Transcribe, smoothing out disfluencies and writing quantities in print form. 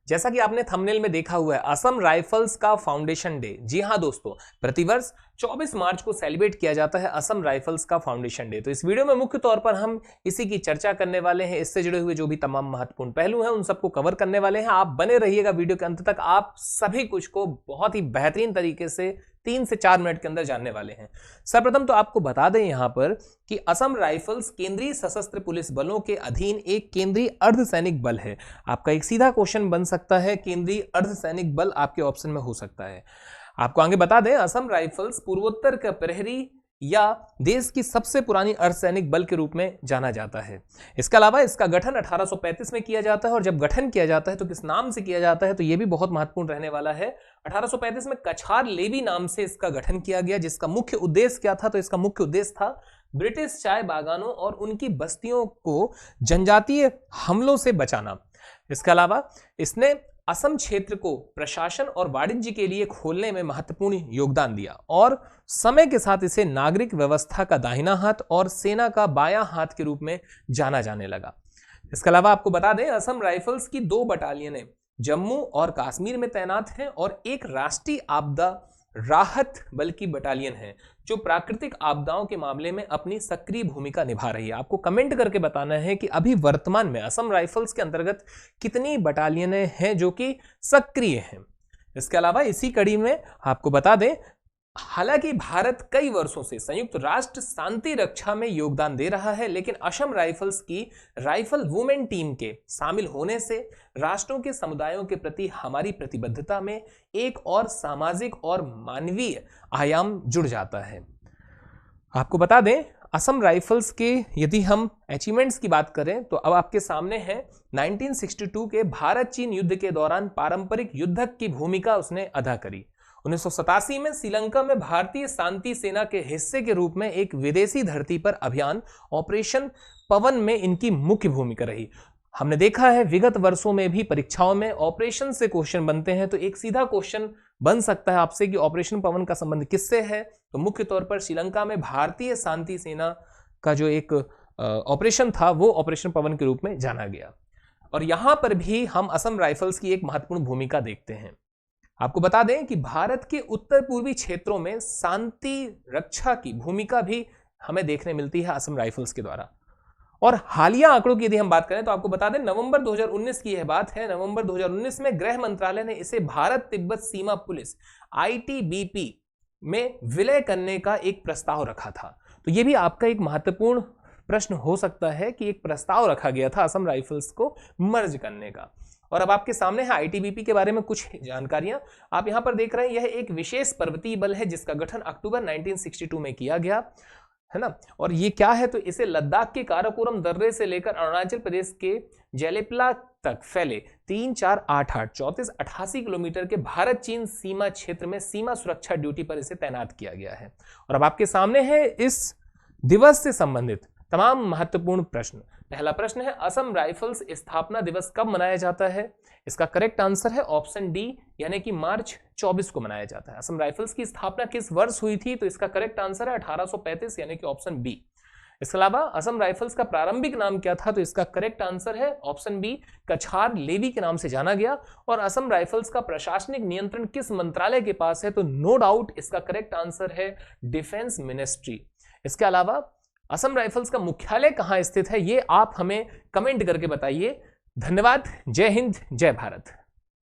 जैसा कि आपने थंबनेल में देखा हुआ है, असम राइफल्स का फाउंडेशन डे। जी हां दोस्तों, प्रतिवर्ष 24 मार्च को सेलिब्रेट किया जाता है असम राइफल्स का फाउंडेशन डे। तो इस वीडियो में मुख्य तौर पर हम इसी की चर्चा करने वाले हैं, इससे जुड़े हुए जो भी तमाम महत्वपूर्ण पहलू हैं उन सबको कवर करने वाले हैं। आप बने रहिएगा वीडियो के अंत तक, आप सभी कुछ को बहुत ही बेहतरीन तरीके से 3 से 4 मिनट के अंदर जानने वाले हैं। सर्वप्रथम तो आपको बता दें यहां पर कि असम राइफल्स केंद्रीय सशस्त्र पुलिस बलों के अधीन एक केंद्रीय अर्धसैनिक बल है। आपका एक सीधा क्वेश्चन बन सकता है, केंद्रीय अर्धसैनिक बल आपके ऑप्शन में हो सकता है। आपको आगे बता दें, असम राइफल्स पूर्वोत्तर का प्रहरी या देश की सबसे पुरानी अर्धसैनिक बल के रूप में जाना जाता है। इसके अलावा इसका गठन 1835 में किया जाता है, और जब गठन किया जाता है तो किस नाम से किया जाता है, तो यह भी बहुत महत्वपूर्ण रहने वाला है। 1835 में कछार लेवी नाम से इसका गठन किया गया, जिसका मुख्य उद्देश्य क्या था, तो इसका मुख्य उद्देश्य था ब्रिटिश चाय बागानों और उनकी बस्तियों को जनजातीय हमलों से बचाना। इसके अलावा इसने असम क्षेत्र को प्रशासन और वाणिज्य के लिए खोलने में महत्वपूर्ण योगदान दिया, और समय के साथ इसे नागरिक व्यवस्था का दाहिना हाथ और सेना का बायां हाथ के रूप में जाना जाने लगा। इसके अलावा आपको बता दें, असम राइफल्स की 2 बटालियनें जम्मू और कश्मीर में तैनात हैं, और एक राष्ट्रीय आपदा राहत बल की बटालियन है जो प्राकृतिक आपदाओं के मामले में अपनी सक्रिय भूमिका निभा रही है। आपको कमेंट करके बताना है कि अभी वर्तमान में असम राइफल्स के अंतर्गत कितनी बटालियनें हैं जो कि सक्रिय हैं। इसके अलावा इसी कड़ी में आपको बता दें, हालांकि भारत कई वर्षों से संयुक्त राष्ट्र शांति रक्षा में योगदान दे रहा है, लेकिन असम राइफल्स की राइफल वुमेन टीम के शामिल होने से राष्ट्रों के समुदायों के प्रति हमारी प्रतिबद्धता में एक और सामाजिक और मानवीय आयाम जुड़ जाता है। आपको बता दें, असम राइफल्स के यदि हम अचीवमेंट्स की बात करें तो अब आपके सामने है 1962 के भारत चीन युद्ध के दौरान पारंपरिक युद्धक की भूमिका उसने अदा करी। 1987 में श्रीलंका में भारतीय शांति सेना के हिस्से के रूप में एक विदेशी धरती पर अभियान ऑपरेशन पवन में इनकी मुख्य भूमिका रही। हमने देखा है विगत वर्षों में भी परीक्षाओं में ऑपरेशन से क्वेश्चन बनते हैं, तो एक सीधा क्वेश्चन बन सकता है आपसे कि ऑपरेशन पवन का संबंध किससे है, तो मुख्य तौर पर श्रीलंका में भारतीय शांति सेना का जो एक ऑपरेशन था वो ऑपरेशन पवन के रूप में जाना गया। और यहां पर भी हम असम राइफल्स की एक महत्वपूर्ण भूमिका देखते हैं। आपको बता दें कि भारत के उत्तर पूर्वी क्षेत्रों में शांति रक्षा की भूमिका भी हमें देखने मिलती है असम राइफल्स के द्वारा। और हालिया आंकड़ों की यदि हम बात करें तो आपको बता दें, नवंबर 2019 की यह बात है, नवंबर 2019 में गृह मंत्रालय ने इसे भारत तिब्बत सीमा पुलिस ITBP में विलय करने का एक प्रस्ताव रखा था। तो यह भी आपका एक महत्वपूर्ण प्रश्न हो सकता है कि एक प्रस्ताव रखा गया था असम राइफल्स को मर्ज करने का। और अब आपके सामने है ITBP के बारे में कुछ जानकारियां। आप यहां पर देख रहे हैं, यह एक विशेष पर्वतीय बल है जिसका गठन अक्टूबर 1962 में किया गया है ना। और ये क्या है, तो इसे लद्दाख के काराकोरम दर्रे से लेकर अरुणाचल प्रदेश के जेलेपला तक फैले 3488 किलोमीटर के भारत चीन सीमा क्षेत्र में सीमा सुरक्षा ड्यूटी पर इसे तैनात किया गया है। और अब आपके सामने है इस दिवस से संबंधित तमाम महत्वपूर्ण प्रश्न। पहला प्रश्न है, असम राइफल्स स्थापना दिवस कब मनाया जाता है? इसका करेक्ट आंसर है ऑप्शन डी, यानी कि मार्च 24 को मनाया जाता है। असम राइफल्स की स्थापना किस वर्ष हुई थी? तो इसका करेक्ट आंसर है 1835, यानी कि ऑप्शन बी। इसके अलावा असम राइफल्स का प्रारंभिक नाम क्या था? तो इसका करेक्ट आंसर है ऑप्शन बी, कछार लेवी के नाम से जाना गया। और असम राइफल्स का प्रशासनिक नियंत्रण किस मंत्रालय के पास है? तो नो डाउट इसका करेक्ट आंसर है डिफेंस मिनिस्ट्री। इसके अलावा असम राइफल्स का मुख्यालय कहां स्थित है, ये आप हमें कमेंट करके बताइए। धन्यवाद। जय हिंद, जय भारत।